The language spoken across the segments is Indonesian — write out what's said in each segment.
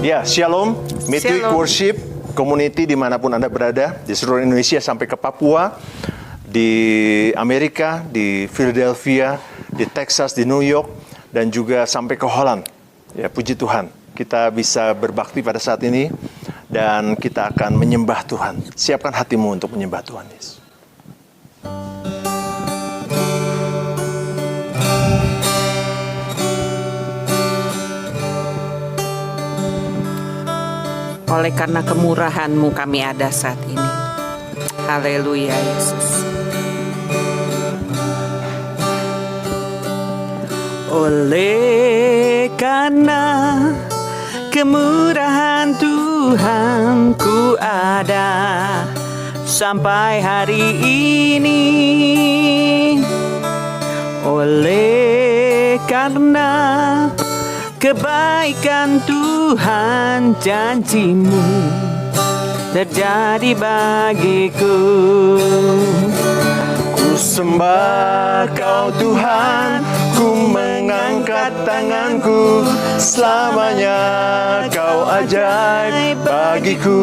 Ya, Shalom, Midweek Shalom. Worship Community dimanapun Anda berada, di seluruh Indonesia sampai ke Papua, di Amerika, di Philadelphia, di Texas, di New York, dan juga sampai ke Holland. Ya, puji Tuhan, kita bisa berbakti pada saat ini, dan kita akan menyembah Tuhan. Siapkan hatimu untuk menyembah Tuhan Yesus. Oleh karena kemurahan-Mu kami ada saat ini. Haleluya Yesus. Oleh karena kemurahan Tuhan ku ada sampai hari ini. Oleh karena kebaikan Tuhan, janji-Mu terjadi bagiku. Ku sembah Kau Tuhan, ku mengangkat tanganku, selamanya Kau ajaib bagiku.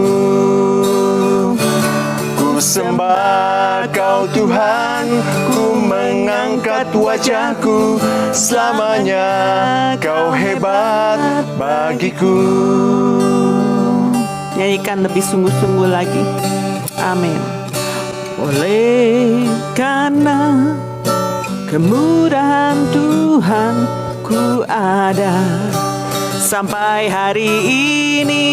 Ku sembah Kau Tuhan, ku mengangkat wajahku, selamanya Kau hebat bagiku. Nyanyikan lebih sungguh-sungguh lagi. Amin. Oleh karena kemurahan Tuhan ku ada sampai hari ini.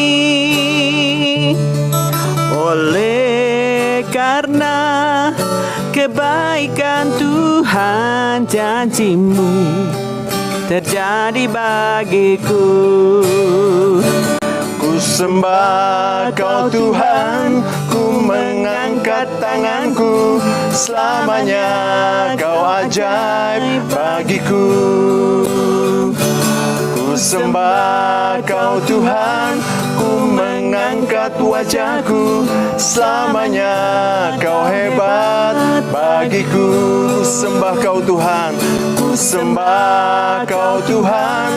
Oleh karena kebaikan Tuhan, janji-Mu terjadi bagiku. Ku sembah Kau Tuhan, ku mengangkat tanganku, selamanya Kau ajaib bagiku. Ku sembah Kau Tuhan, ku mengangkat wajahku, selamanya Kau hebat bagiku. Ku sembah Kau Tuhan, ku sembah Kau Tuhan,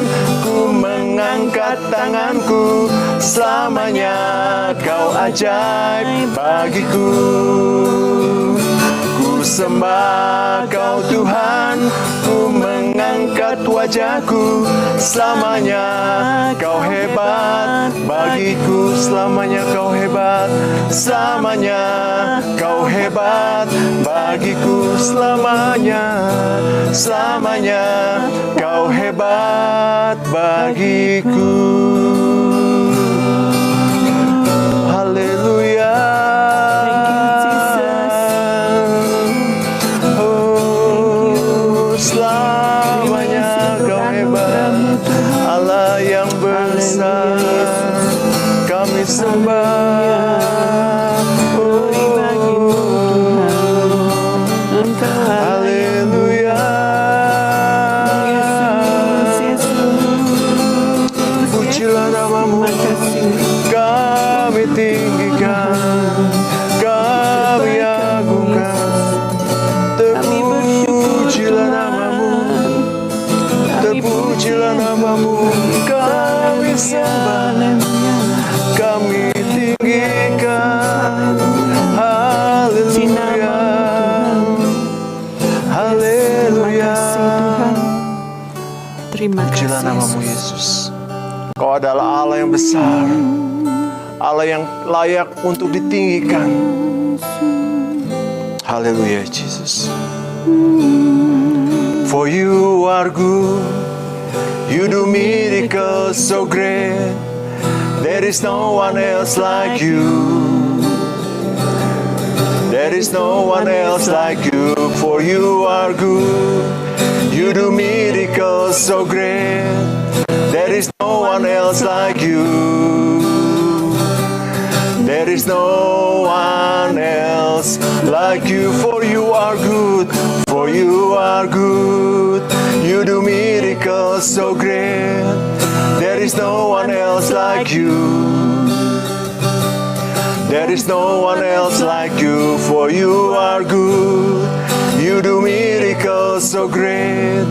ku mengangkat tanganku, selamanya Kau ajaib bagiku. Ku sembah Kau Tuhan, ku mengangkat wajahku, selamanya Kau hebat bagiku. Selamanya Kau hebat, selamanya Kau hebat bagiku. Selamanya, selamanya Kau hebat bagiku. Haleluya. Selamanya Kau hebat, Allah yang besar, kami sembah. Haleluya. Pujilah nama-Mu, kami tinggikan, kami agungkan. Terpujilah nama-Mu, terpujilah nama-Mu, kami sembah, kami tinggikan. Haleluya, haleluya. Terima Pujilah kasih nama-Mu Yesus. Yesus. Kau adalah Allah yang besar, Allah yang layak untuk ditinggikan. Haleluya Jesus. For you are good, you do miracles so great. There is no one else like you. There is no one else like you. For you are good, you do miracles so great. There is no one else like you. There is no one else like you. For you are good, for you are good. You do miracles so great. There is no one else like you. There is no one else like you. For you are good. You do miracles so great.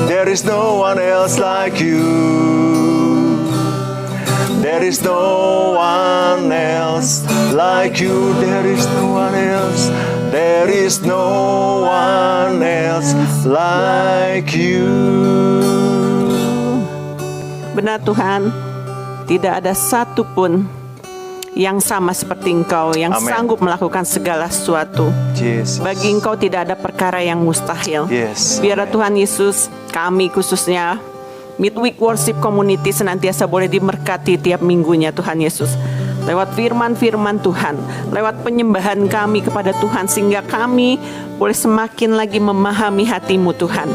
There is no one else like you. There is no one else like you. There is no one else. There is no one else like you. Benar Tuhan, tidak ada satupun yang sama seperti Engkau, yang Amen. sanggup melakukan segala sesuatu. Jesus. Bagi Engkau tidak ada perkara yang mustahil. Yes. Biarlah Tuhan Yesus, kami khususnya Midweek Worship Community senantiasa boleh diberkati tiap minggunya Tuhan Yesus. Lewat firman-firman Tuhan, lewat penyembahan kami kepada Tuhan, sehingga kami boleh semakin lagi memahami hati-Mu Tuhan.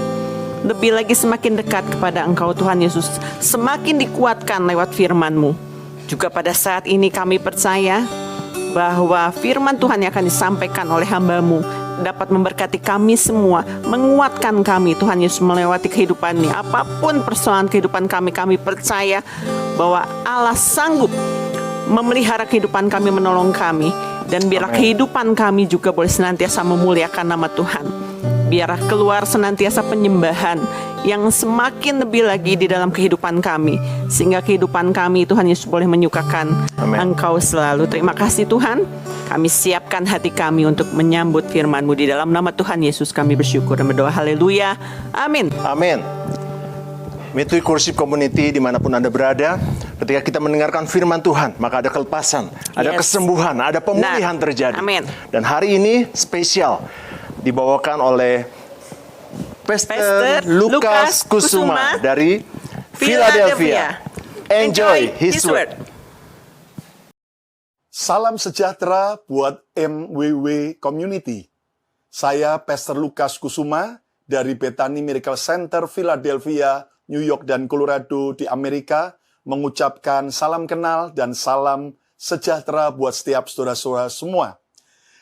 Lebih lagi semakin dekat kepada Engkau Tuhan Yesus, semakin dikuatkan lewat firman-Mu. Juga pada saat ini kami percaya bahwa firman Tuhan yang akan disampaikan oleh hamba-Mu dapat memberkati kami semua, menguatkan kami Tuhan Yesus melewati kehidupan ini. Apapun persoalan kehidupan kami, kami percaya bahwa Allah sanggup memelihara kehidupan kami, menolong kami. Dan biarlah kehidupan kami juga boleh senantiasa memuliakan nama Tuhan. Biarlah keluar senantiasa penyembahan yang semakin lebih lagi di dalam kehidupan kami, sehingga kehidupan kami Tuhan Yesus boleh menyukakan Engkau selalu. Terima kasih Tuhan. Kami siapkan hati kami untuk menyambut firman-Mu. Di dalam nama Tuhan Yesus kami bersyukur dan berdoa. Haleluya. Amin. Amin. Midweek Worship Community dimanapun Anda berada, ketika kita mendengarkan firman Tuhan, maka ada kelepasan, ada kesembuhan, ada pemulihan terjadi. Amin. Dan hari ini spesial dibawakan oleh Pastor Lukas Kusuma dari Philadelphia. Enjoy His Word. Salam sejahtera buat MWW Community. Saya Pastor Lukas Kusuma dari Bethany Miracle Center, Philadelphia, New York, dan Colorado di Amerika, mengucapkan salam kenal dan salam sejahtera buat setiap saudara-saudara semua.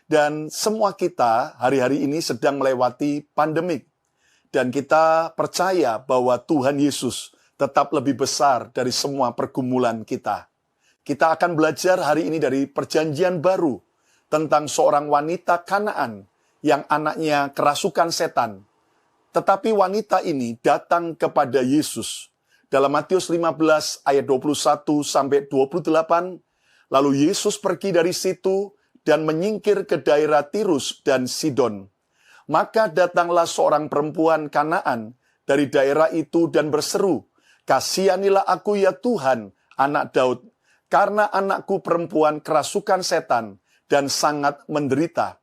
Dan semua kita hari-hari ini sedang melewati pandemik. Dan kita percaya bahwa Tuhan Yesus tetap lebih besar dari semua pergumulan kita. Kita akan belajar hari ini dari perjanjian baru tentang seorang wanita Kanaan yang anaknya kerasukan setan. Tetapi wanita ini datang kepada Yesus. Dalam Matius 15 ayat 21 sampai 28, lalu Yesus pergi dari situ dan menyingkir ke daerah Tirus dan Sidon. Maka datanglah seorang perempuan Kanaan dari daerah itu dan berseru, "Kasihanilah aku ya Tuhan, anak Daud, karena anakku perempuan kerasukan setan dan sangat menderita."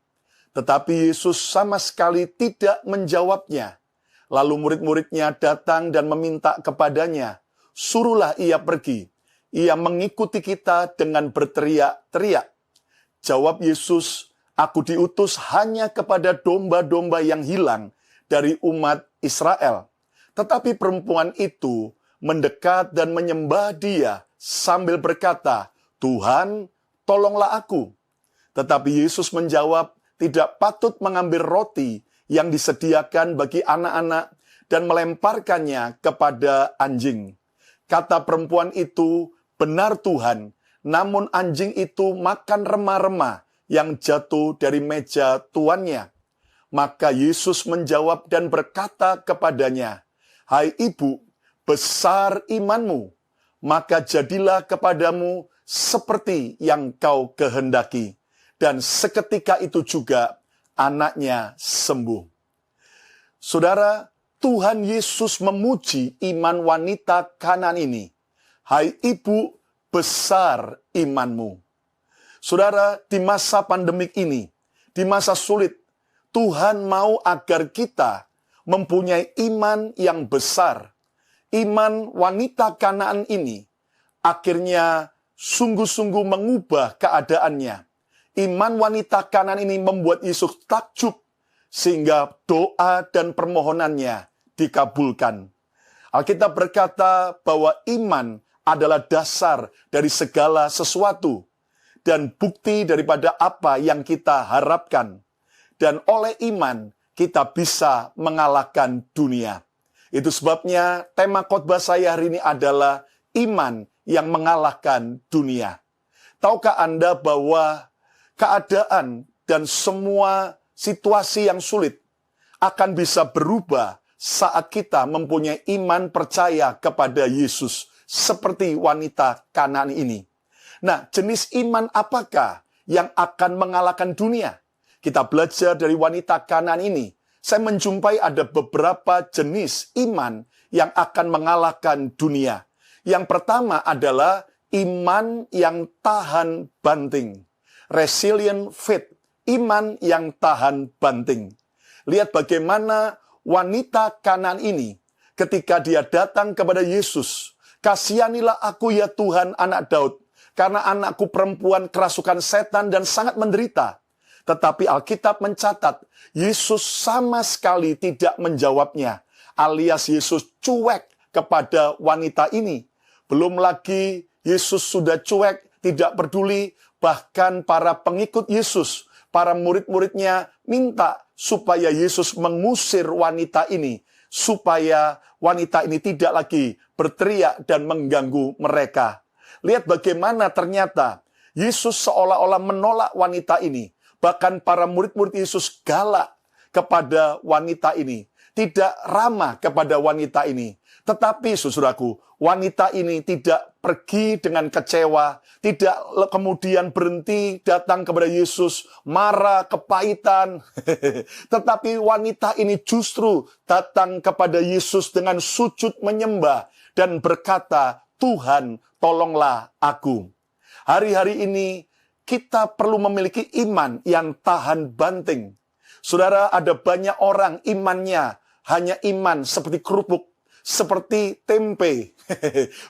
Tetapi Yesus sama sekali tidak menjawabnya. Lalu murid-muridnya datang dan meminta kepadanya, "Suruhlah ia pergi. Ia mengikuti kita dengan berteriak-teriak." Jawab Yesus, "Aku diutus hanya kepada domba-domba yang hilang dari umat Israel." Tetapi perempuan itu mendekat dan menyembah Dia sambil berkata, "Tuhan, tolonglah aku." Tetapi Yesus menjawab, "Tidak patut mengambil roti yang disediakan bagi anak-anak dan melemparkannya kepada anjing." Kata perempuan itu, "Benar Tuhan, namun anjing itu makan remah-remah yang jatuh dari meja tuannya." Maka Yesus menjawab dan berkata kepadanya, "Hai ibu, besar imanmu, maka jadilah kepadamu seperti yang kau kehendaki." Dan seketika itu juga anaknya sembuh. Saudara, Tuhan Yesus memuji iman wanita Kanaan ini. "Hai ibu, besar imanmu." Saudara, di masa pandemik ini, di masa sulit, Tuhan mau agar kita mempunyai iman yang besar. Iman wanita Kanaan ini akhirnya sungguh-sungguh mengubah keadaannya. Iman wanita Kanaan ini membuat Yesus takjub sehingga doa dan permohonannya dikabulkan. Alkitab berkata bahwa iman adalah dasar dari segala sesuatu dan bukti daripada apa yang kita harapkan. Dan oleh iman kita bisa mengalahkan dunia. Itu sebabnya tema khotbah saya hari ini adalah iman yang mengalahkan dunia. Tahukah Anda bahwa keadaan dan semua situasi yang sulit akan bisa berubah saat kita mempunyai iman percaya kepada Yesus seperti wanita Kanaan ini. Nah, jenis iman apakah yang akan mengalahkan dunia? Kita belajar dari wanita Kanaan ini. Saya menjumpai ada beberapa jenis iman yang akan mengalahkan dunia. Yang pertama adalah iman yang tahan banting. Resilient faith, iman yang tahan banting. Lihat bagaimana wanita Kanaan ini ketika dia datang kepada Yesus. Kasihanilah aku ya Tuhan, anak Daud, karena anakku perempuan kerasukan setan dan sangat menderita. Tetapi Alkitab mencatat, Yesus sama sekali tidak menjawabnya, alias Yesus cuek kepada wanita ini. Belum lagi Yesus sudah cuek, tidak peduli, bahkan para pengikut Yesus, para murid-muridnya minta supaya Yesus mengusir wanita ini, supaya wanita ini tidak lagi berteriak dan mengganggu mereka. Lihat bagaimana ternyata Yesus seolah-olah menolak wanita ini. Bahkan para murid-murid Yesus galak kepada wanita ini, tidak ramah kepada wanita ini. Tetapi saudaraku, wanita ini tidak pergi dengan kecewa, tidak kemudian berhenti datang kepada Yesus, marah, kepahitan. Tetapi wanita ini justru datang kepada Yesus dengan sujud menyembah dan berkata, Tuhan, tolonglah aku. Hari-hari ini kita perlu memiliki iman yang tahan banting. Saudara, ada banyak orang imannya hanya iman seperti kerupuk, seperti tempe.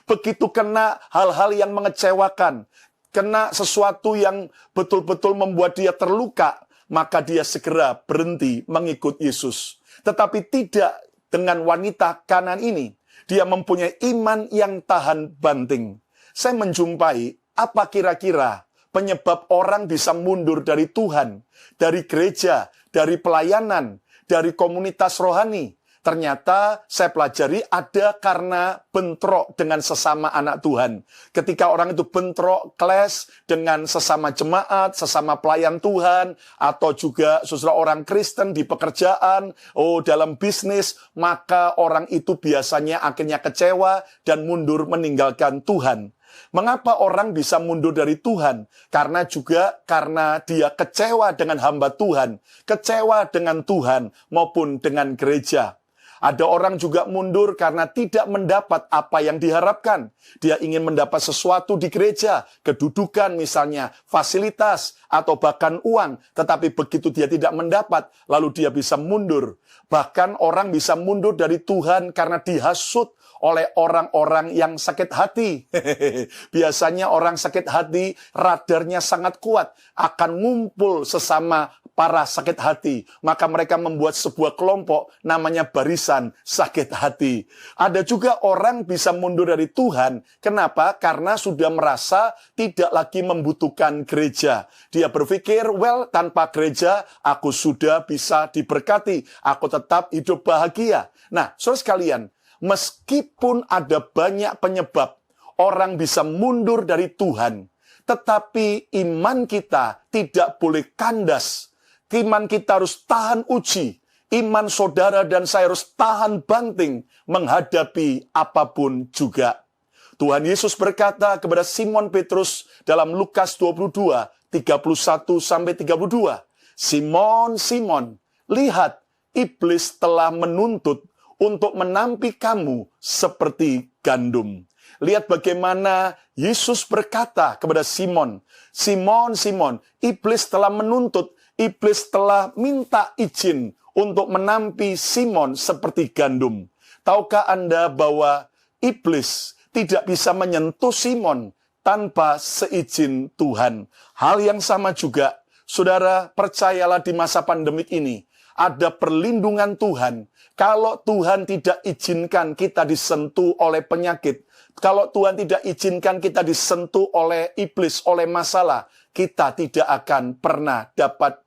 Begitu kena hal-hal yang mengecewakan, kena sesuatu yang betul-betul membuat dia terluka, maka dia segera berhenti mengikut Yesus. Tetapi tidak dengan wanita Kanaan ini. Dia mempunyai iman yang tahan banting. Saya menjumpai apa kira-kira penyebab orang bisa mundur dari Tuhan, dari gereja, dari pelayanan, dari komunitas rohani. Ternyata saya pelajari ada karena bentrok dengan sesama anak Tuhan. Ketika orang itu bentrok, clash dengan sesama jemaat, sesama pelayan Tuhan, atau juga saudara orang Kristen di pekerjaan, dalam bisnis, maka orang itu biasanya akhirnya kecewa dan mundur meninggalkan Tuhan. Mengapa orang bisa mundur dari Tuhan? Karena dia kecewa dengan hamba Tuhan, kecewa dengan Tuhan maupun dengan gereja. Ada orang juga mundur karena tidak mendapat apa yang diharapkan. Dia ingin mendapat sesuatu di gereja, kedudukan misalnya, fasilitas, atau bahkan uang. Tetapi begitu dia tidak mendapat, lalu dia bisa mundur. Bahkan orang bisa mundur dari Tuhan karena dihasut oleh orang-orang yang sakit hati. Biasanya orang sakit hati, radarnya sangat kuat, akan ngumpul sesama para sakit hati. Maka mereka membuat sebuah kelompok namanya barisan sakit hati. Ada juga orang bisa mundur dari Tuhan. Kenapa? Karena sudah merasa tidak lagi membutuhkan gereja. Dia berpikir, tanpa gereja aku sudah bisa diberkati. Aku tetap hidup bahagia. Nah, saudara sekalian, meskipun ada banyak penyebab orang bisa mundur dari Tuhan, tetapi iman kita tidak boleh kandas. Iman kita harus tahan uji. Iman saudara dan saya harus tahan banting menghadapi apapun juga. Tuhan Yesus berkata kepada Simon Petrus dalam Lukas 22, 31-32. Simon, Simon, lihat, iblis telah menuntut untuk menampi kamu seperti gandum. Lihat bagaimana Yesus berkata kepada Simon, Simon, Simon, iblis telah menuntut, iblis telah minta izin untuk menampi Simon seperti gandum. Tahukah Anda bahwa iblis tidak bisa menyentuh Simon tanpa seizin Tuhan? Hal yang sama juga, saudara, percayalah di masa pandemik ini, ada perlindungan Tuhan. Kalau Tuhan tidak izinkan kita disentuh oleh penyakit, kalau Tuhan tidak izinkan kita disentuh oleh iblis, oleh masalah, kita tidak akan pernah dapat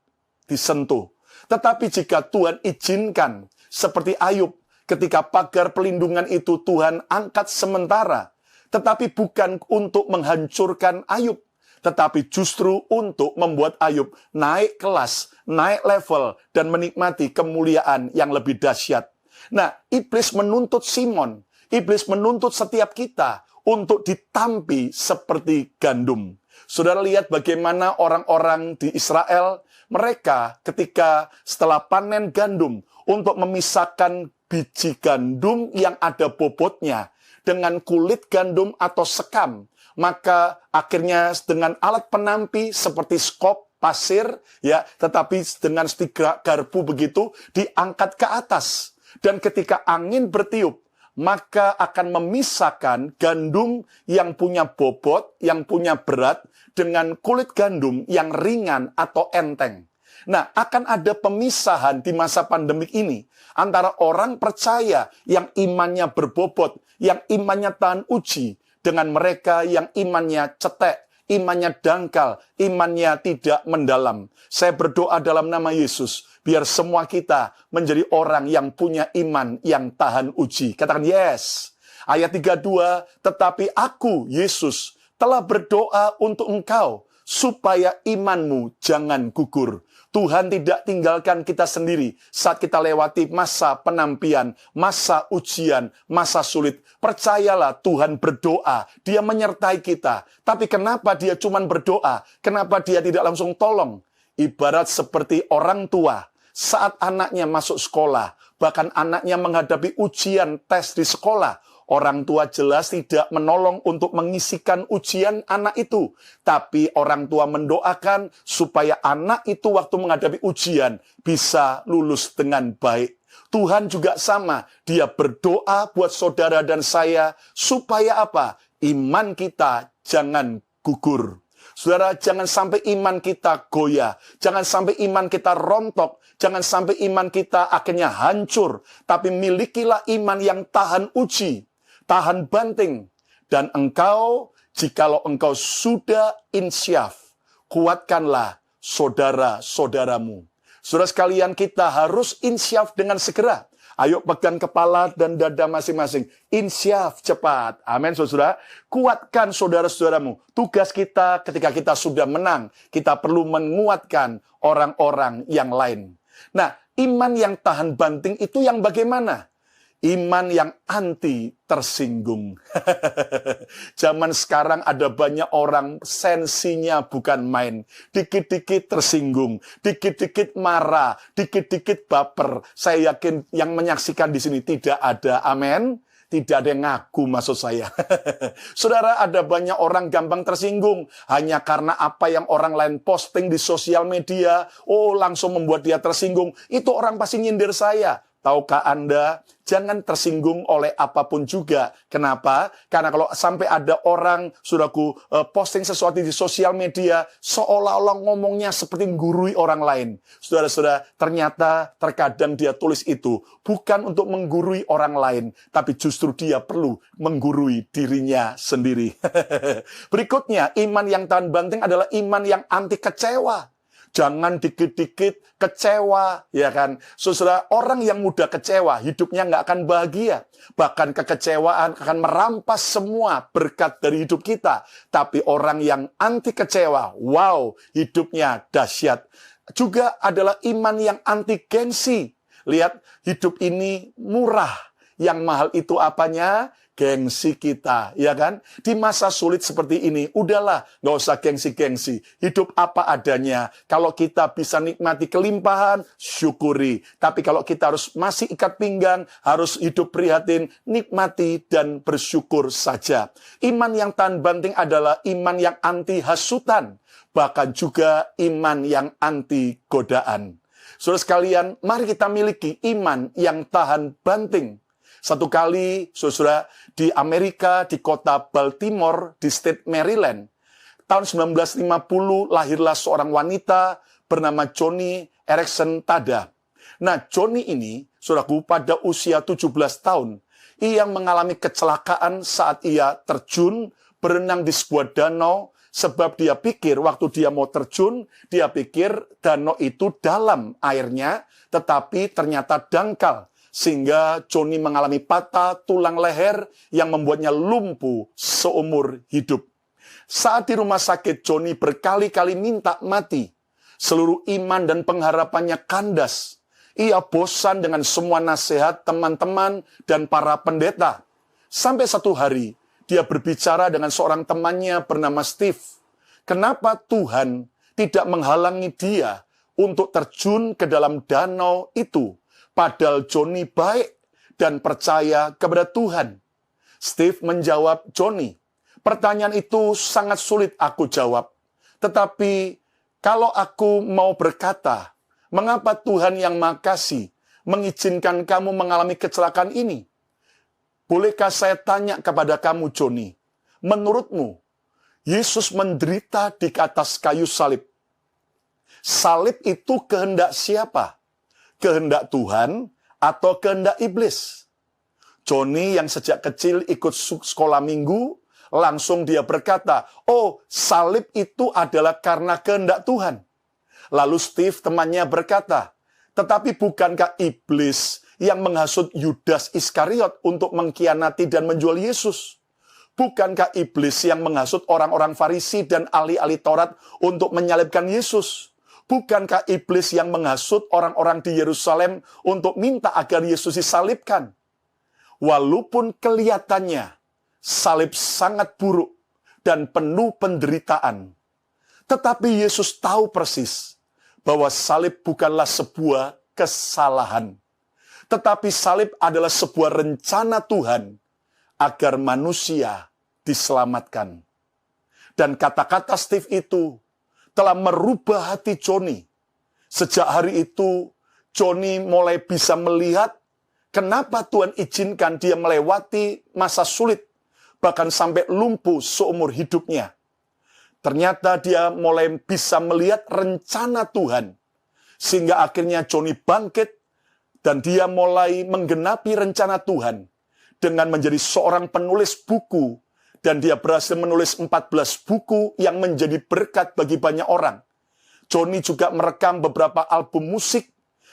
disentuh. Tetapi jika Tuhan izinkan, seperti Ayub, ketika pagar pelindungan itu Tuhan angkat sementara, tetapi bukan untuk menghancurkan Ayub, tetapi justru untuk membuat Ayub naik kelas, naik level, dan menikmati kemuliaan yang lebih dahsyat. Nah, iblis menuntut Simon, iblis menuntut setiap kita untuk ditampi seperti gandum. Saudara lihat bagaimana orang-orang di Israel, mereka ketika setelah panen gandum untuk memisahkan biji gandum yang ada bobotnya dengan kulit gandum atau sekam, maka akhirnya dengan alat penampi seperti skop, pasir, ya, tetapi dengan setiga garpu begitu diangkat ke atas. Dan ketika angin bertiup, maka akan memisahkan gandum yang punya bobot, yang punya berat, dengan kulit gandum yang ringan atau enteng. Nah, akan ada pemisahan di masa pandemik ini antara orang percaya yang imannya berbobot, yang imannya tahan uji, dengan mereka yang imannya cetek, imannya dangkal, imannya tidak mendalam. Saya berdoa dalam nama Yesus, biar semua kita menjadi orang yang punya iman yang tahan uji. Katakan yes. Ayat 32, tetapi aku, Yesus, telah berdoa untuk engkau, supaya imanmu jangan gugur. Tuhan tidak tinggalkan kita sendiri saat kita lewati masa penampian, masa ujian, masa sulit. Percayalah, Tuhan berdoa, Dia menyertai kita. Tapi kenapa Dia cuma berdoa? Kenapa Dia tidak langsung tolong? Ibarat seperti orang tua saat anaknya masuk sekolah, bahkan anaknya menghadapi ujian tes di sekolah. Orang tua jelas tidak menolong untuk mengisikan ujian anak itu. Tapi orang tua mendoakan supaya anak itu waktu menghadapi ujian bisa lulus dengan baik. Tuhan juga sama. Dia berdoa buat saudara dan saya supaya apa? Iman kita jangan gugur. Saudara, jangan sampai iman kita goyah. Jangan sampai iman kita rontok. Jangan sampai iman kita akhirnya hancur. Tapi milikilah iman yang tahan uji, tahan banting. Dan engkau, jikalau engkau sudah insyaf, kuatkanlah saudara-saudaramu. Saudara sekalian, kita harus insyaf dengan segera. Ayo pegang kepala dan dada masing-masing. Insyaf cepat. Amin, saudara. Kuatkan saudara-saudaramu. Tugas kita ketika kita sudah menang, kita perlu menguatkan orang-orang yang lain. Nah, iman yang tahan banting itu yang bagaimana? Iman yang anti tersinggung. Zaman sekarang ada banyak orang sensinya bukan main. Dikit-dikit tersinggung, dikit-dikit marah, dikit-dikit baper. Saya yakin yang menyaksikan di sini tidak ada. Amin. Tidak ada yang ngaku maksud saya. Saudara, ada banyak orang gampang tersinggung. Hanya karena apa yang orang lain posting di sosial media. Oh, langsung membuat dia tersinggung. Itu orang pasti nyindir saya. Tahukah Anda, jangan tersinggung oleh apapun juga. Kenapa? Karena kalau sampai ada orang, saudaraku, posting sesuatu di sosial media, seolah-olah ngomongnya seperti menggurui orang lain. Saudara-saudara, ternyata terkadang dia tulis itu bukan untuk menggurui orang lain, tapi justru dia perlu menggurui dirinya sendiri. Berikutnya, iman yang tahan banting adalah iman yang anti kecewa. Jangan dikit-dikit kecewa, ya kan? Saudara, orang yang mudah kecewa, hidupnya nggak akan bahagia. Bahkan kekecewaan akan merampas semua berkat dari hidup kita. Tapi orang yang anti kecewa, wow, hidupnya dahsyat. Juga adalah iman yang anti gengsi. Lihat, hidup ini murah. Yang mahal itu apanya? Gengsi kita, ya kan? Di masa sulit seperti ini, udahlah, nggak usah gengsi-gengsi. Hidup apa adanya. Kalau kita bisa nikmati kelimpahan, syukuri. Tapi kalau kita harus masih ikat pinggang, harus hidup prihatin, nikmati dan bersyukur saja. Iman yang tahan banting adalah iman yang anti hasutan. Bahkan juga iman yang anti godaan. Saudara sekalian, mari kita miliki iman yang tahan banting. Satu kali, saudara, di Amerika, di kota Baltimore, di state Maryland, tahun 1950 lahirlah seorang wanita bernama Joni Eareckson Tada. Nah, Joni ini, saudaraku, pada usia 17 tahun, ia mengalami kecelakaan saat ia terjun berenang di sebuah danau, sebab dia pikir waktu dia mau terjun, dia pikir danau itu dalam airnya, tetapi ternyata dangkal. Sehingga Joni mengalami patah tulang leher yang membuatnya lumpuh seumur hidup. Saat di rumah sakit, Joni berkali-kali minta mati. Seluruh iman dan pengharapannya kandas. Ia bosan dengan semua nasihat teman-teman dan para pendeta. Sampai satu hari, dia berbicara dengan seorang temannya bernama Steve. Kenapa Tuhan tidak menghalangi dia untuk terjun ke dalam danau itu? Padahal Johnny baik dan percaya kepada Tuhan. Steve menjawab Johnny, pertanyaan itu sangat sulit aku jawab. Tetapi kalau aku mau berkata, mengapa Tuhan yang Maha Kasih mengizinkan kamu mengalami kecelakaan ini? Bolehkah saya tanya kepada kamu, Johnny? Menurutmu, Yesus menderita di atas kayu salib. Salib itu kehendak siapa? Kehendak Tuhan atau kehendak iblis? Johnny yang sejak kecil ikut sekolah minggu, langsung dia berkata, oh, salib itu adalah karena kehendak Tuhan. Lalu Steve temannya berkata, tetapi bukankah iblis yang menghasut Yudas Iskariot untuk mengkhianati dan menjual Yesus? Bukankah iblis yang menghasut orang-orang Farisi dan ahli-ahli Taurat untuk menyalibkan Yesus? Bukankah iblis yang menghasut orang-orang di Yerusalem untuk minta agar Yesus disalibkan? Walaupun kelihatannya salib sangat buruk dan penuh penderitaan, tetapi Yesus tahu persis bahwa salib bukanlah sebuah kesalahan, tetapi salib adalah sebuah rencana Tuhan agar manusia diselamatkan. Dan kata-kata Steve itu telah merubah hati Johnny. Sejak hari itu, Johnny mulai bisa melihat kenapa Tuhan izinkan dia melewati masa sulit, bahkan sampai lumpuh seumur hidupnya. Ternyata dia mulai bisa melihat rencana Tuhan, sehingga akhirnya Johnny bangkit, dan dia mulai menggenapi rencana Tuhan dengan menjadi seorang penulis buku, dan dia berhasil menulis 14 buku yang menjadi berkat bagi banyak orang. Johnny juga merekam beberapa album musik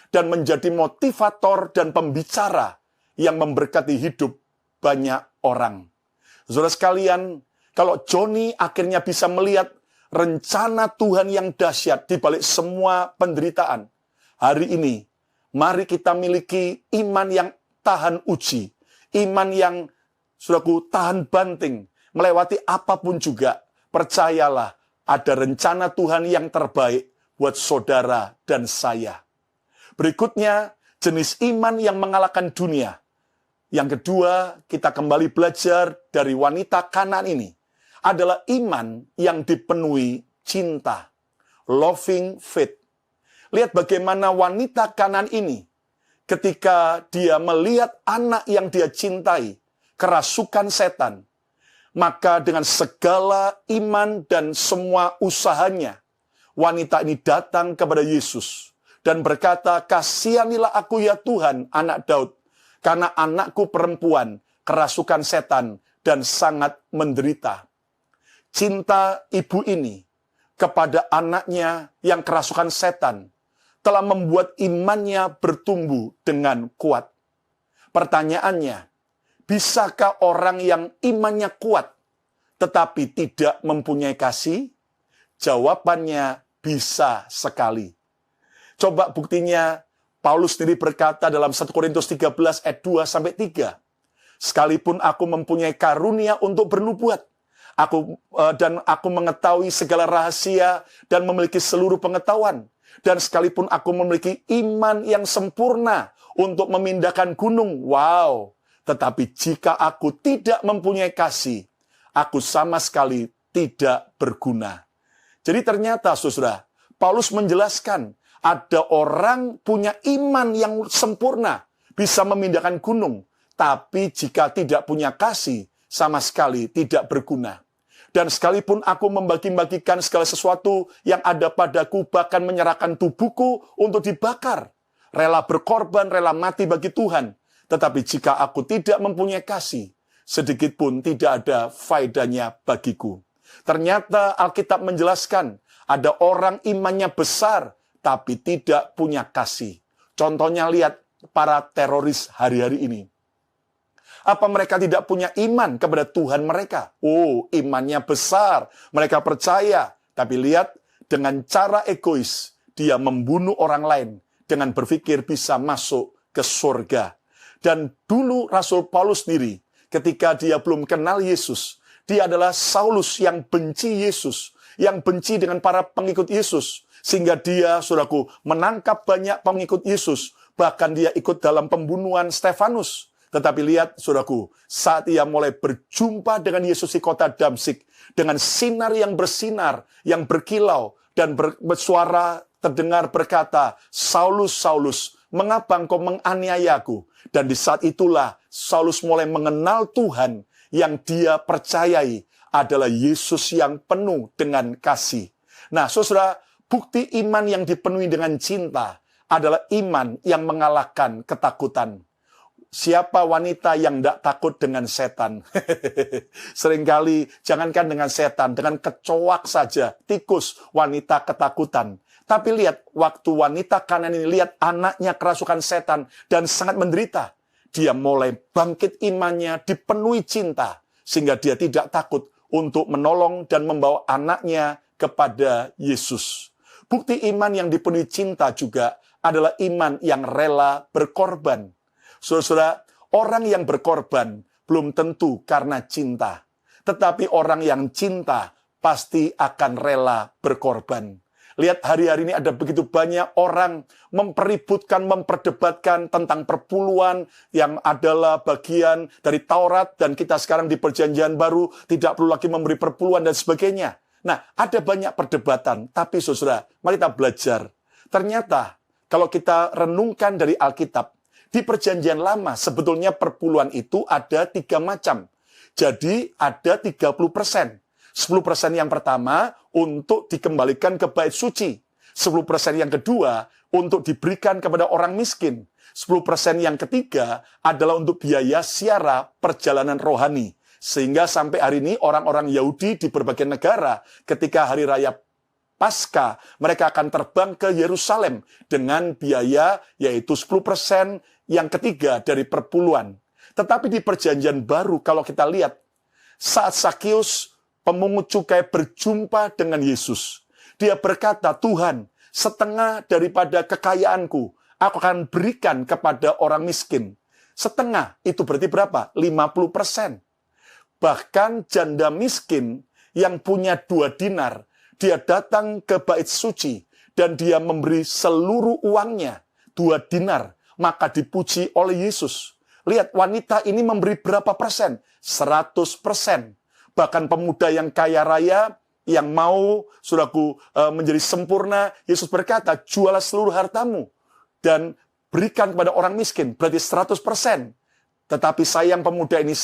dan menjadi motivator dan pembicara yang memberkati hidup banyak orang. Saudara sekalian, kalau Johnny akhirnya bisa melihat rencana Tuhan yang dahsyat di balik semua penderitaan, hari ini, mari kita miliki iman yang tahan uji, iman yang, saudaraku, tahan banting, melewati apapun juga. Percayalah, ada rencana Tuhan yang terbaik buat saudara dan saya. Berikutnya, jenis iman yang mengalahkan dunia. Yang kedua, kita kembali belajar dari wanita Kanaan ini, adalah iman yang dipenuhi cinta. Loving faith. Lihat bagaimana wanita Kanaan ini, ketika dia melihat anak yang dia cintai, kerasukan setan, maka dengan segala iman dan semua usahanya, wanita ini datang kepada Yesus dan berkata, kasihanilah aku ya Tuhan, anak Daud, karena anakku perempuan kerasukan setan dan sangat menderita. Cinta ibu ini kepada anaknya yang kerasukan setan telah membuat imannya bertumbuh dengan kuat. Pertanyaannya, bisakah orang yang imannya kuat tetapi tidak mempunyai kasih? Jawabannya bisa sekali. Coba buktinya, Paulus sendiri berkata dalam 1 Korintus 13 ayat 2-3. Sekalipun aku mempunyai karunia untuk bernubuat, dan aku mengetahui segala rahasia dan memiliki seluruh pengetahuan, dan sekalipun aku memiliki iman yang sempurna untuk memindahkan gunung, wow, tetapi jika aku tidak mempunyai kasih, aku sama sekali tidak berguna. Jadi ternyata, saudara, Paulus menjelaskan, ada orang punya iman yang sempurna, bisa memindahkan gunung, tapi jika tidak punya kasih, sama sekali tidak berguna. Dan sekalipun aku membagi-bagikan segala sesuatu yang ada padaku, bahkan menyerahkan tubuhku untuk dibakar, rela berkorban, rela mati bagi Tuhan, tetapi jika aku tidak mempunyai kasih, sedikit pun tidak ada faedahnya bagiku. Ternyata Alkitab menjelaskan, ada orang imannya besar, tapi tidak punya kasih. Contohnya lihat para teroris hari-hari ini. Apa mereka tidak punya iman kepada Tuhan mereka? Oh, imannya besar. Mereka percaya. Tapi lihat, dengan cara egois, dia membunuh orang lain dengan berpikir bisa masuk ke surga. Dan dulu Rasul Paulus sendiri ketika dia belum kenal Yesus. Dia adalah Saulus yang benci Yesus, yang benci dengan para pengikut Yesus. Sehingga dia, saudaraku, menangkap banyak pengikut Yesus. Bahkan dia ikut dalam pembunuhan Stefanus. Tetapi lihat, saudaraku, saat ia mulai berjumpa dengan Yesus di kota Damsyik, dengan sinar yang bersinar, yang berkilau, dan bersuara terdengar berkata, Saulus, Saulus, mengapa engkau menganiayaku? Dan di saat itulah Saulus mulai mengenal Tuhan yang dia percayai adalah Yesus yang penuh dengan kasih. Nah, saudara, bukti iman yang dipenuhi dengan cinta adalah iman yang mengalahkan ketakutan. Siapa wanita yang tidak takut dengan setan? Seringkali, jangankan dengan setan, dengan kecoak saja, tikus, wanita ketakutan. Tapi lihat, waktu wanita kanan ini lihat anaknya kerasukan setan dan sangat menderita. Dia mulai bangkit imannya, dipenuhi cinta. Sehingga dia tidak takut untuk menolong dan membawa anaknya kepada Yesus. Bukti iman yang dipenuhi cinta juga adalah iman yang rela berkorban. Saudara, orang yang berkorban belum tentu karena cinta. Tetapi orang yang cinta pasti akan rela berkorban. Lihat hari-hari ini ada begitu banyak orang mempeributkan, memperdebatkan tentang perpuluhan yang adalah bagian dari Taurat. Dan kita sekarang di perjanjian baru tidak perlu lagi memberi perpuluhan dan sebagainya. Nah, ada banyak perdebatan. Tapi saudara, mari kita belajar. Ternyata kalau kita renungkan dari Alkitab, di perjanjian lama sebetulnya perpuluhan itu ada 3 macam. Jadi ada 30%. 10% yang pertama untuk dikembalikan ke bait suci. 10% yang kedua untuk diberikan kepada orang miskin. 10% yang ketiga adalah untuk biaya ziarah perjalanan rohani. Sehingga sampai hari ini orang-orang Yahudi di berbagai negara ketika hari raya Paskah, mereka akan terbang ke Yerusalem dengan biaya yaitu 10% yang ketiga dari perpuluhan. Tetapi di perjanjian baru kalau kita lihat, saat Sakeus pemungut cukai berjumpa dengan Yesus, dia berkata, Tuhan, setengah daripada kekayaanku, aku akan berikan kepada orang miskin. Setengah, itu berarti berapa? 50%. Bahkan janda miskin yang punya 2 dinar, dia datang ke bait suci dan dia memberi seluruh uangnya, 2 dinar, maka dipuji oleh Yesus. Lihat, wanita ini memberi berapa persen? 100%. Bahkan pemuda yang kaya raya, yang mau, saudaraku, menjadi sempurna, Yesus berkata, jualah seluruh hartamu dan berikan kepada orang miskin, berarti 100%. Tetapi sayang pemuda ini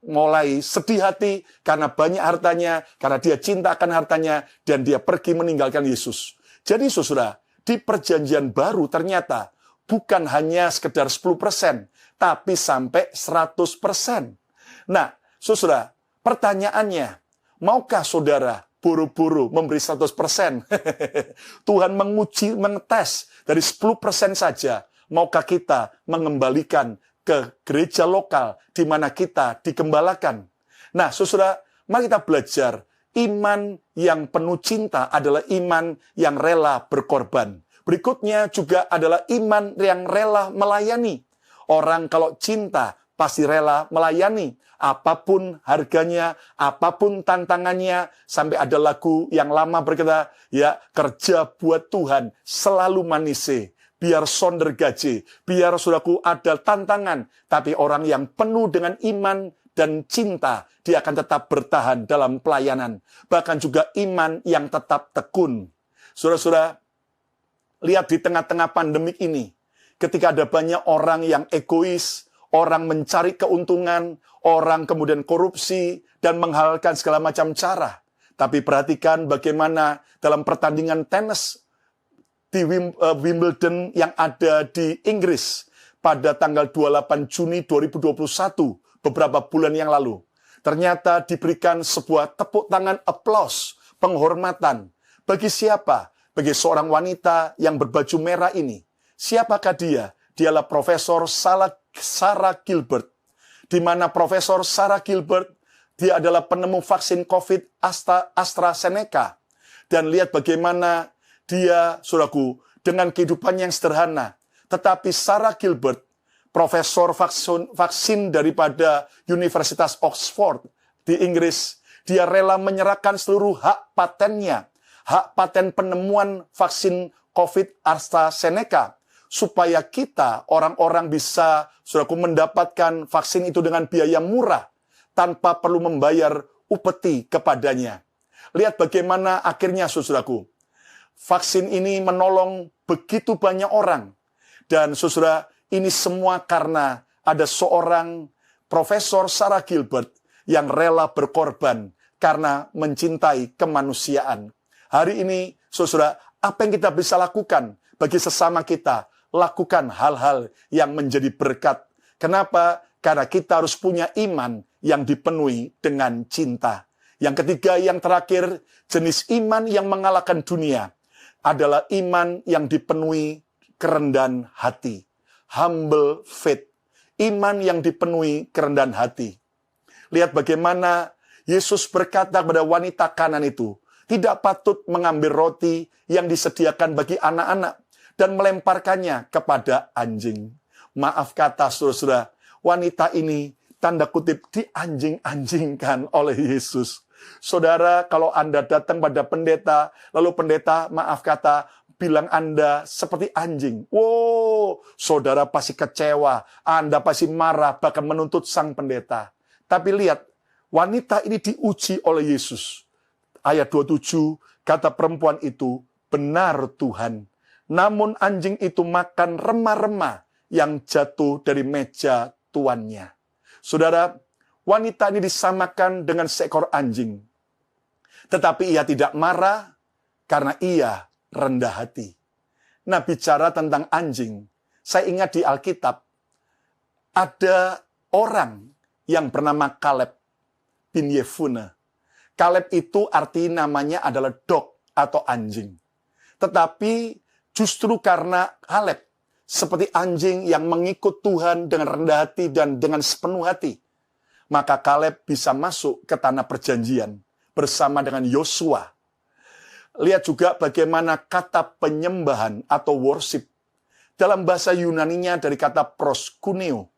mulai sedih hati karena banyak hartanya, karena dia cinta akan hartanya, dan dia pergi meninggalkan Yesus. Jadi saudara, di perjanjian baru ternyata bukan hanya sekedar 10%, tapi sampai 100%. Nah, saudara, pertanyaannya, maukah saudara buru-buru memberi 100%? Tuhan menguji, mengetes dari 10% saja. Maukah kita mengembalikan ke gereja lokal di mana kita digembalakan? Nah, saudara, mari kita belajar. Iman yang penuh cinta adalah iman yang rela berkorban. Berikutnya juga adalah iman yang rela melayani. Orang kalau cinta pasti rela melayani. Apapun harganya, apapun tantangannya. Sampai ada lagu yang lama berkata, ya, kerja buat Tuhan selalu manise. Biar sonder gaji, biar saudaraku ada tantangan. Tapi orang yang penuh dengan iman dan cinta, dia akan tetap bertahan dalam pelayanan. Bahkan juga iman yang tetap tekun. Saudara-saudara, lihat di tengah-tengah pandemik ini, ketika ada banyak orang yang egois, orang mencari keuntungan, orang kemudian korupsi, dan menghalalkan segala macam cara. Tapi perhatikan bagaimana dalam pertandingan tenis, di Wimbledon yang ada di Inggris pada tanggal 28 Juni 2021, beberapa bulan yang lalu. Ternyata diberikan sebuah tepuk tangan aplaus, penghormatan. Bagi siapa? Bagi seorang wanita yang berbaju merah ini. Siapakah dia? Dialah Profesor Sarah Gilbert. Di mana Profesor Sarah Gilbert, dia adalah penemu vaksin COVID AstraZeneca. Dan lihat bagaimana dia, saudaraku, dengan kehidupan yang sederhana. Tetapi Sarah Gilbert profesor vaksin daripada Universitas Oxford di Inggris. Dia rela menyerahkan seluruh hak patennya, hak paten penemuan vaksin COVID AstraZeneca, supaya kita, orang-orang bisa, saudaraku, mendapatkan vaksin itu dengan biaya murah, tanpa perlu membayar upeti kepadanya. Lihat bagaimana akhirnya, saudaraku. Vaksin ini menolong begitu banyak orang. Dan saudara, ini semua karena ada seorang Profesor Sarah Gilbert yang rela berkorban karena mencintai kemanusiaan. Hari ini, saudara, apa yang kita bisa lakukan bagi sesama kita? Lakukan hal-hal yang menjadi berkat. Kenapa? Karena kita harus punya iman yang dipenuhi dengan cinta. Yang ketiga, yang terakhir, jenis iman yang mengalahkan dunia adalah iman yang dipenuhi kerendahan hati. Humble faith. Iman yang dipenuhi kerendahan hati. Lihat bagaimana Yesus berkata kepada wanita Kanan itu, tidak patut mengambil roti yang disediakan bagi anak-anak dan melemparkannya kepada anjing. Maaf kata saudara-saudara, wanita ini tanda kutip dianjing-anjingkan oleh Yesus. Saudara, kalau Anda datang pada pendeta, lalu pendeta, maaf kata, bilang Anda seperti anjing. Wow, saudara pasti kecewa, Anda pasti marah, bahkan menuntut sang pendeta. Tapi lihat, wanita ini diuji oleh Yesus. Ayat 27, kata perempuan itu, benar Tuhan. Namun anjing itu makan rema-rema yang jatuh dari meja tuannya. Saudara, wanita ini disamakan dengan seekor anjing. Tetapi ia tidak marah karena ia rendah hati. Nah, bicara tentang anjing, saya ingat di Alkitab, ada orang yang bernama Kaleb bin Yefune. Kaleb itu arti namanya adalah dog atau anjing. Tetapi justru karena Kaleb seperti anjing yang mengikut Tuhan dengan rendah hati dan dengan sepenuh hati, maka Kaleb bisa masuk ke tanah perjanjian bersama dengan Yosua. Lihat juga bagaimana kata penyembahan atau worship dalam bahasa Yunaninya dari kata proskuneo.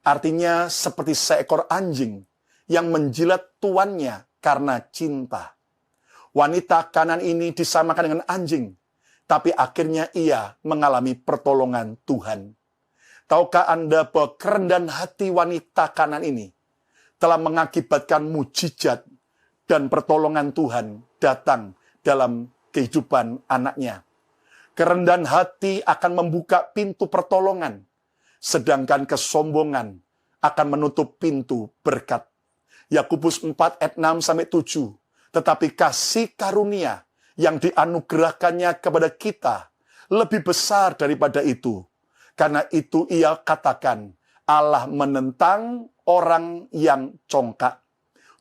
Artinya seperti seekor anjing yang menjilat tuannya karena cinta. Wanita Kanan ini disamakan dengan anjing, tapi akhirnya ia mengalami pertolongan Tuhan. Tahukah Anda bahwa kerendahan hati wanita Kanan ini telah mengakibatkan mujizat dan pertolongan Tuhan datang dalam kehidupan anaknya. Kerendahan hati akan membuka pintu pertolongan, sedangkan kesombongan akan menutup pintu berkat. Yakobus 4 ayat 6-7. Tetapi kasih karunia yang dianugerahkannya kepada kita lebih besar daripada itu. Karena itu ia katakan, Allah menentang orang yang congkak.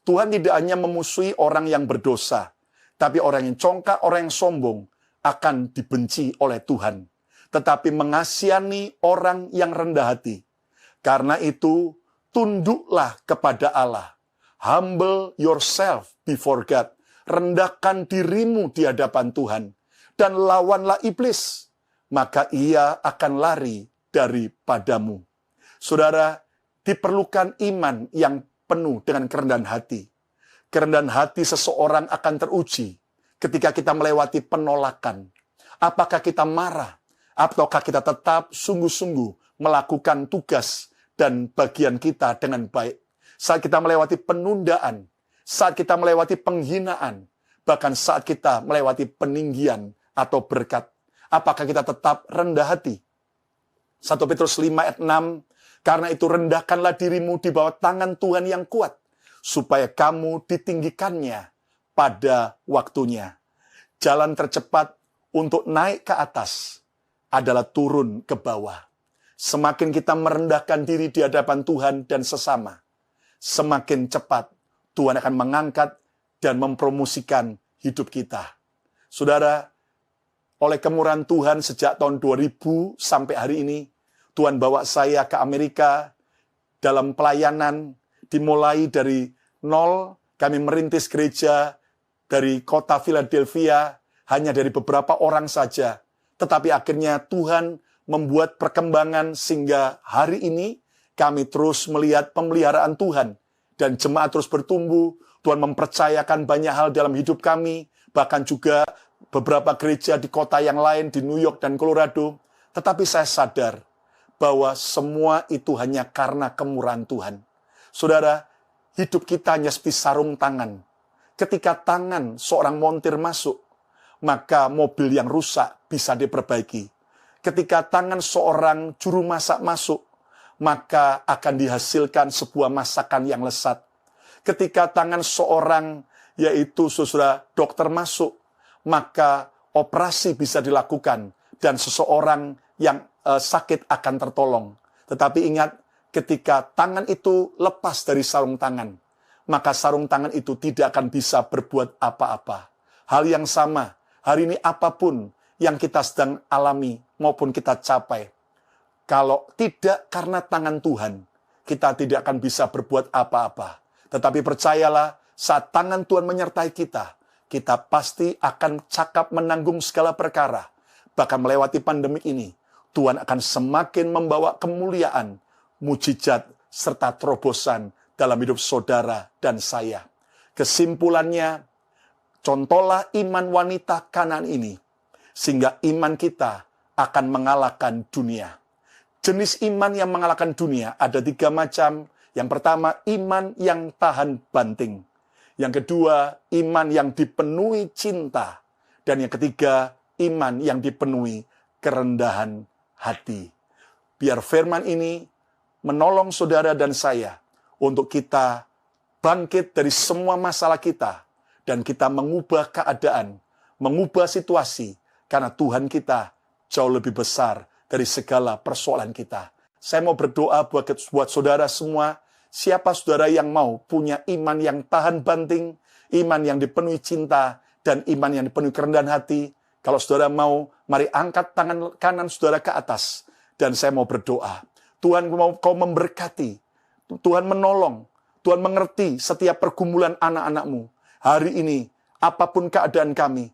Tuhan tidak hanya memusuhi orang yang berdosa, tapi orang yang congkak, orang yang sombong akan dibenci oleh Tuhan. Tetapi mengasihani orang yang rendah hati. Karena itu, tunduklah kepada Allah. Humble yourself before God. Rendahkan dirimu di hadapan Tuhan. Dan lawanlah iblis. Maka ia akan lari daripadamu. Saudara, diperlukan iman yang penuh dengan kerendahan hati. Kerendahan hati seseorang akan teruji ketika kita melewati penolakan. Apakah kita marah? Ataukah kita tetap sungguh-sungguh melakukan tugas dan bagian kita dengan baik? Saat kita melewati penundaan, saat kita melewati penghinaan, bahkan saat kita melewati peninggian atau berkat, apakah kita tetap rendah hati? 1 Petrus 5 ayat 6, karena itu rendahkanlah dirimu di bawah tangan Tuhan yang kuat, supaya kamu ditinggikannya pada waktunya. Jalan tercepat untuk naik ke atas adalah turun ke bawah. Semakin kita merendahkan diri di hadapan Tuhan dan sesama, semakin cepat Tuhan akan mengangkat dan mempromosikan hidup kita. Saudara, oleh kemurahan Tuhan sejak tahun 2000 sampai hari ini, Tuhan bawa saya ke Amerika dalam pelayanan. Dimulai dari nol, kami merintis gereja dari kota Philadelphia, hanya dari beberapa orang saja. Tetapi akhirnya Tuhan membuat perkembangan sehingga hari ini kami terus melihat pemeliharaan Tuhan dan jemaat terus bertumbuh. Tuhan mempercayakan banyak hal dalam hidup kami, bahkan juga beberapa gereja di kota yang lain di New York dan Colorado. Tetapi saya sadar bahwa semua itu hanya karena kemurahan Tuhan. Saudara, hidup kita hanya seperti sarung tangan. Ketika tangan seorang montir masuk, maka mobil yang rusak bisa diperbaiki. Ketika tangan seorang juru masak masuk, maka akan dihasilkan sebuah masakan yang lezat. Ketika tangan seorang, yaitu saudara dokter masuk, maka operasi bisa dilakukan dan seseorang yang sakit akan tertolong. Tetapi ingat, ketika tangan itu lepas dari sarung tangan, maka sarung tangan itu tidak akan bisa berbuat apa-apa. Hal yang sama, hari ini apapun yang kita sedang alami maupun kita capai, kalau tidak karena tangan Tuhan, kita tidak akan bisa berbuat apa-apa. Tetapi percayalah, saat tangan Tuhan menyertai kita, kita pasti akan cakap menanggung segala perkara. Bahkan melewati pandemik ini, Tuhan akan semakin membawa kemuliaan, mujizat, serta terobosan dalam hidup saudara dan saya. Kesimpulannya, contohlah iman wanita Kanaan ini, sehingga iman kita akan mengalahkan dunia. Jenis iman yang mengalahkan dunia ada 3 macam. Yang pertama, iman yang tahan banting. Yang kedua, iman yang dipenuhi cinta. Dan yang ketiga, iman yang dipenuhi kerendahan hati. Biar firman ini menolong saudara dan saya untuk kita bangkit dari semua masalah kita dan kita mengubah keadaan, mengubah situasi, karena Tuhan kita jauh lebih besar dari segala persoalan kita. Saya mau berdoa buat saudara semua, siapa saudara yang mau punya iman yang tahan banting, iman yang dipenuhi cinta, dan iman yang dipenuhi kerendahan hati. Kalau saudara mau, mari angkat tangan kanan saudara ke atas. Dan saya mau berdoa. Tuhan mau kau memberkati. Tuhan menolong. Tuhan mengerti setiap pergumulan anak-anakmu. Hari ini, apapun keadaan kami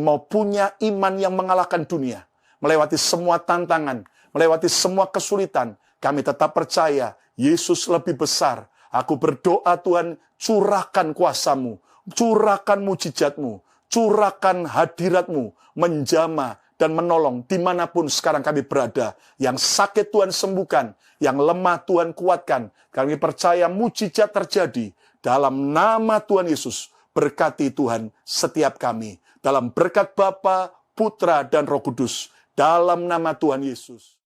mau punya iman yang mengalahkan dunia. Melewati semua tantangan, melewati semua kesulitan. Kami tetap percaya, Yesus lebih besar. Aku berdoa Tuhan, curahkan kuasa-Mu, curahkan mujizat-Mu, curahkan hadirat-Mu, menjamah dan menolong dimanapun sekarang kami berada. Yang sakit Tuhan sembuhkan, yang lemah Tuhan kuatkan. Kami percaya mujizat terjadi. Dalam nama Tuhan Yesus, berkati Tuhan setiap kami. Dalam berkat Bapa, Putra, dan Roh Kudus. Dalam nama Tuhan Yesus.